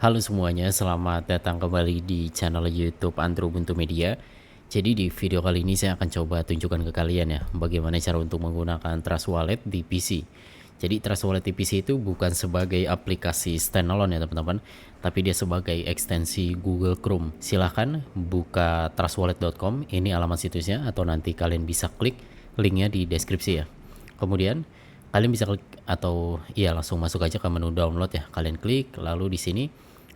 Halo semuanya, selamat datang kembali di channel YouTube Andro Ubuntu Media. Jadi di video kali ini saya akan coba tunjukkan ke kalian ya, bagaimana cara untuk menggunakan Trust Wallet di PC. Jadi Trust Wallet di PC itu bukan sebagai aplikasi standalone ya teman-teman, tapi dia sebagai ekstensi Google Chrome. Silahkan buka trustwallet.com, ini alamat situsnya, atau nanti kalian bisa klik linknya di deskripsi ya. Kemudian kalian bisa klik atau iya langsung masuk aja ke menu download ya. Kalian klik, lalu di sini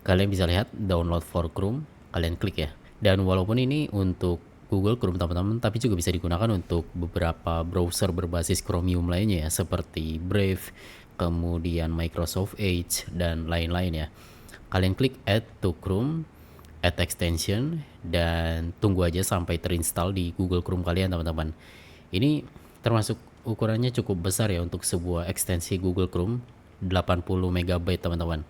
kalian bisa lihat download for Chrome, kalian klik ya. Dan walaupun ini untuk Google Chrome teman-teman, tapi juga bisa digunakan untuk beberapa browser berbasis Chromium lainnya ya, seperti Brave, kemudian Microsoft Edge dan lain-lain ya. Kalian klik add to Chrome, add extension, dan tunggu aja sampai terinstall di Google Chrome kalian teman-teman. Ini termasuk ukurannya cukup besar ya untuk sebuah ekstensi Google Chrome, 80 MB teman-teman.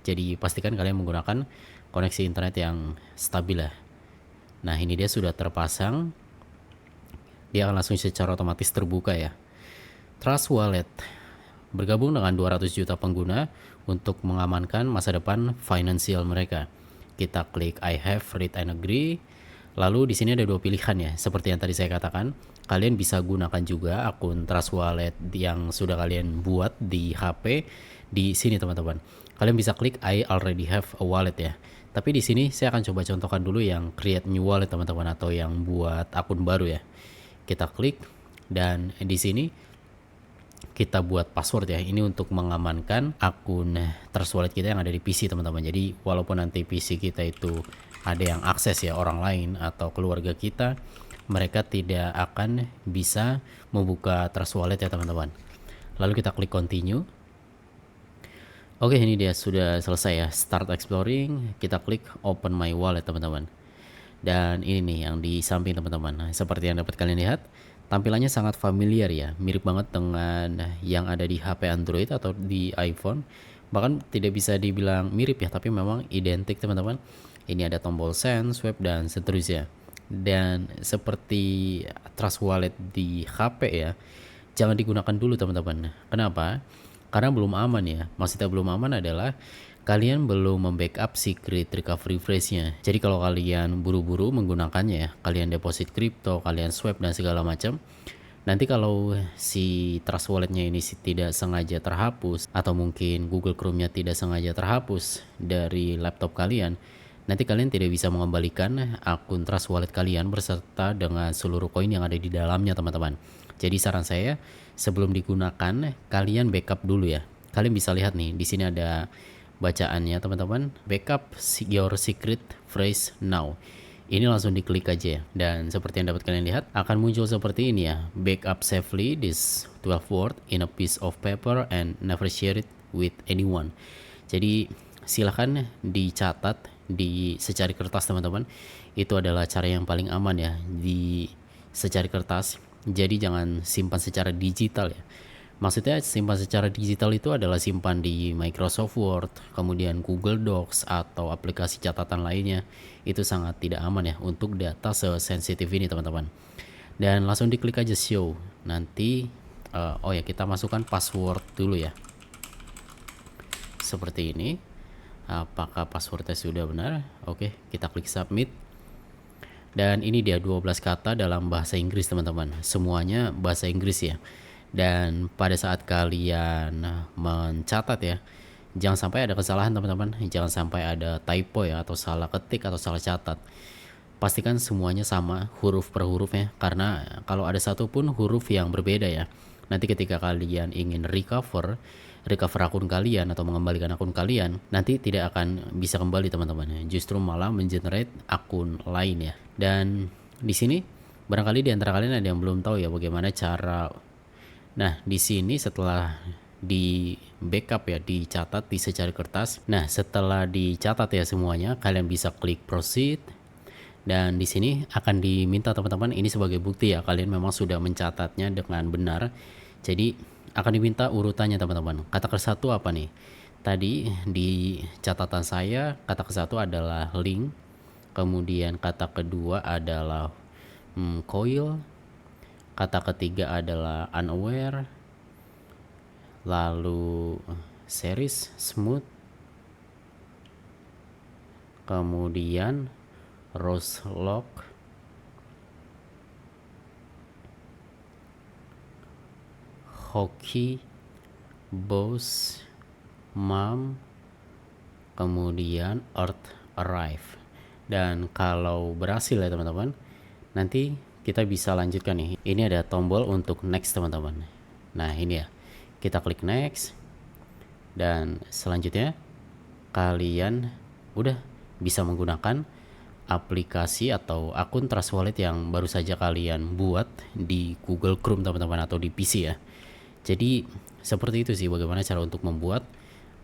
Jadi pastikan kalian menggunakan koneksi internet yang stabil ya. Nah ini dia sudah terpasang, dia akan langsung secara otomatis terbuka ya. Trust Wallet bergabung dengan 200 juta pengguna untuk mengamankan masa depan finansial mereka. Kita klik I have, read and agree. Lalu di sini ada dua pilihan ya, seperti yang tadi saya katakan. Kalian bisa gunakan juga akun Trust Wallet yang sudah kalian buat di HP di sini teman-teman. Kalian bisa klik I already have a wallet ya. Tapi di sini saya akan coba contohkan dulu yang create new wallet teman-teman, atau yang buat akun baru ya. Kita klik dan di sini kita buat password ya. Ini untuk mengamankan akun Trust Wallet kita yang ada di PC teman-teman. Jadi walaupun nanti PC kita itu ada yang akses ya, orang lain atau keluarga kita, mereka tidak akan bisa membuka Trust Wallet ya teman-teman. Lalu kita klik continue. Oke, ini dia sudah selesai ya, start exploring. Kita klik open my wallet teman-teman. Dan ini nih yang di samping teman-teman. Nah, seperti yang dapat kalian lihat, tampilannya sangat familiar ya, mirip banget dengan yang ada di HP Android atau di iPhone. Bahkan tidak bisa dibilang mirip ya, tapi memang identik teman-teman. Ini ada tombol send, swipe, dan seterusnya. Dan seperti Trust Wallet di HP ya, jangan digunakan dulu teman-teman. Kenapa? Karena belum aman ya. Maksudnya belum aman adalah kalian belum membackup secret recovery phrase-nya. Jadi kalau kalian buru-buru menggunakannya ya, kalian deposit crypto, kalian swipe dan segala macam, nanti kalau si Trust Wallet-nya ini tidak sengaja terhapus, atau mungkin Google Chrome-nya tidak sengaja terhapus dari laptop kalian, nanti kalian tidak bisa mengembalikan akun Trust Wallet kalian berserta dengan seluruh koin yang ada di dalamnya teman-teman. Jadi saran saya, sebelum digunakan kalian backup dulu ya. Kalian bisa lihat nih, di sini ada bacaannya teman-teman, backup your secret phrase now. Ini langsung diklik aja ya, dan seperti yang dapat kalian lihat akan muncul seperti ini ya, backup safely this 12 word in a piece of paper and never share it with anyone. Jadi silahkan dicatat di secari kertas teman-teman, itu adalah cara yang paling aman ya, di secari kertas. Jadi jangan simpan secara digital ya. Maksudnya simpan secara digital itu adalah simpan di Microsoft Word, kemudian Google Docs, atau aplikasi catatan lainnya. Itu sangat tidak aman ya untuk data sesensitif ini teman-teman. Dan langsung diklik aja show. Nanti oh ya, kita masukkan password dulu ya. Seperti ini. Apakah passwordnya sudah benar? Oke, kita klik submit. Dan ini dia 12 kata dalam bahasa Inggris teman-teman. Semuanya bahasa Inggris ya. Dan pada saat kalian mencatat ya, jangan sampai ada kesalahan teman-teman. Jangan sampai ada typo ya, atau salah ketik atau salah catat. Pastikan semuanya sama huruf per huruf ya. Karena kalau ada satu pun huruf yang berbeda ya, nanti ketika kalian ingin recover akun kalian atau mengembalikan akun kalian, nanti tidak akan bisa kembali teman-teman. Justru malah mengenerate akun lain ya. Dan di sini barangkali di antara kalian ada yang belum tahu ya bagaimana cara. Nah, di sini setelah di backup ya, dicatat di secari kertas. Nah, setelah dicatat ya semuanya, kalian bisa klik proceed. Dan di sini akan diminta teman-teman, ini sebagai bukti ya kalian memang sudah mencatatnya dengan benar. Jadi akan diminta urutannya teman-teman. Kata ke satu apa nih? Tadi di catatan saya kata ke satu adalah link. Kemudian kata kedua adalah coil. Kata ketiga adalah unaware. Lalu series, smooth. kemudian Roselock, Hockey, Boss, Mom, kemudian Earth Arrive. Dan kalau berhasil ya teman-teman, nanti kita bisa lanjutkan nih. Ini ada tombol untuk next teman-teman. Nah ini ya, kita klik next, dan selanjutnya kalian udah bisa menggunakan aplikasi atau akun Trust Wallet yang baru saja kalian buat di Google Chrome teman-teman, atau di PC ya. Jadi seperti itu sih bagaimana cara untuk membuat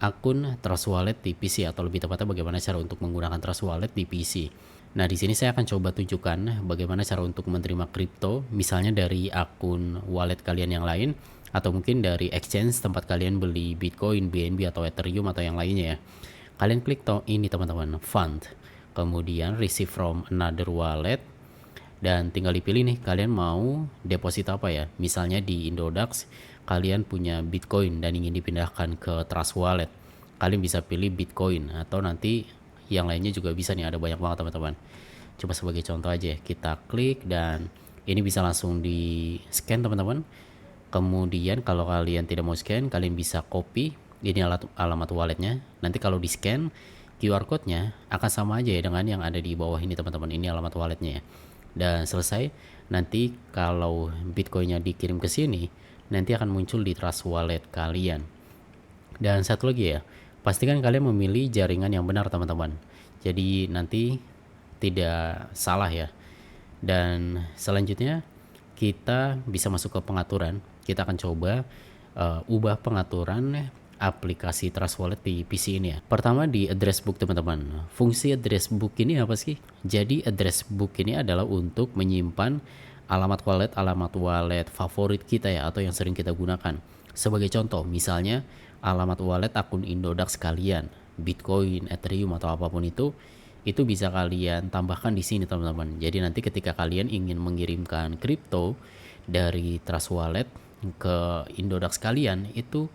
akun Trust Wallet di PC, atau lebih tepatnya bagaimana cara untuk menggunakan Trust Wallet di PC. Nah, di sini saya akan coba tunjukkan bagaimana cara untuk menerima kripto, misalnya dari akun wallet kalian yang lain, atau mungkin dari exchange tempat kalian beli Bitcoin, BNB, atau Ethereum, atau yang lainnya ya. Kalian klik ini teman-teman, Fund, kemudian Receive from Another Wallet, dan tinggal dipilih nih kalian mau deposit apa ya. Misalnya di Indodax kalian punya Bitcoin dan ingin dipindahkan ke Trust Wallet, kalian bisa pilih Bitcoin, atau nanti yang lainnya juga bisa nih, ada banyak banget teman-teman. Coba sebagai contoh aja kita klik, dan ini bisa langsung di scan teman-teman. Kemudian kalau kalian tidak mau scan, kalian bisa copy ini alamat walletnya. Nanti kalau di scan, QR code-nya akan sama aja ya dengan yang ada di bawah ini teman-teman. Ini alamat walletnya ya. Dan selesai, nanti kalau Bitcoin-nya dikirim ke sini, nanti akan muncul di Trust Wallet kalian. Dan satu lagi ya, pastikan kalian memilih jaringan yang benar teman-teman. Jadi nanti tidak salah ya. Dan selanjutnya kita bisa masuk ke pengaturan. Kita akan coba ubah pengaturan aplikasi Trust Wallet di PC ini ya. Pertama di address book teman-teman. Fungsi address book ini apa sih? Jadi address book ini adalah untuk menyimpan alamat wallet favorit kita ya, atau yang sering kita gunakan. Sebagai contoh, misalnya alamat wallet akun Indodax kalian, Bitcoin, Ethereum, atau apapun itu bisa kalian tambahkan di sini teman-teman. Jadi nanti ketika kalian ingin mengirimkan kripto dari Trust Wallet ke Indodax kalian, itu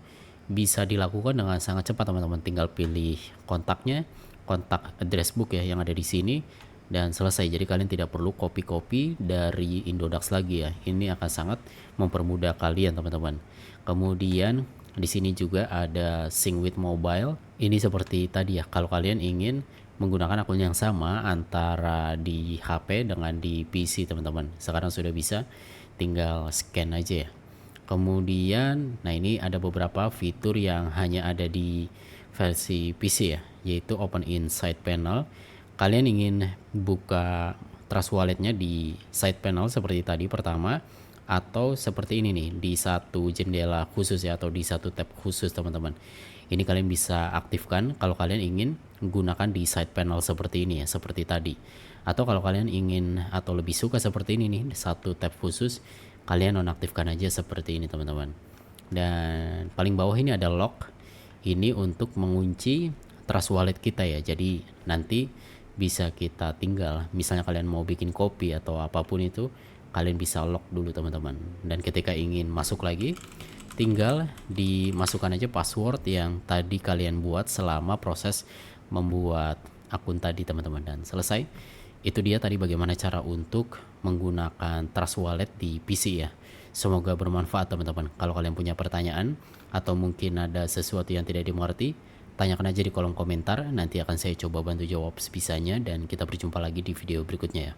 bisa dilakukan dengan sangat cepat teman-teman. Tinggal pilih kontaknya, kontak address book ya yang ada di sini, dan selesai. Jadi kalian tidak perlu copy-copy dari Indodax lagi ya. Ini akan sangat mempermudah kalian teman-teman. Kemudian di sini juga ada sync with mobile. Ini seperti tadi ya, kalau kalian ingin menggunakan akun yang sama antara di HP dengan di PC teman-teman, sekarang sudah bisa, tinggal scan aja ya. Kemudian nah ini ada beberapa fitur yang hanya ada di versi PC ya, yaitu open in side panel. Kalian ingin buka Trust Walletnya di side panel seperti tadi pertama, atau seperti ini nih, di satu jendela khusus ya, atau di satu tab khusus teman-teman. Ini kalian bisa aktifkan kalau kalian ingin gunakan di side panel seperti ini ya, seperti tadi. Atau kalau kalian ingin atau lebih suka seperti ini nih, satu tab khusus, kalian nonaktifkan aja seperti ini teman-teman. Dan paling bawah ini ada lock. Ini untuk mengunci Trust Wallet kita ya. Jadi nanti bisa kita tinggal, misalnya kalian mau bikin kopi atau apapun itu, kalian bisa lock dulu teman-teman. Dan ketika ingin masuk lagi, tinggal dimasukkan aja password yang tadi kalian buat selama proses membuat akun tadi teman-teman, dan selesai. Itu dia tadi bagaimana cara untuk menggunakan Trust Wallet di PC ya. Semoga bermanfaat teman-teman. Kalau kalian punya pertanyaan atau mungkin ada sesuatu yang tidak dimengerti, tanyakan aja di kolom komentar, nanti akan saya coba bantu jawab sebisanya, dan kita berjumpa lagi di video berikutnya ya.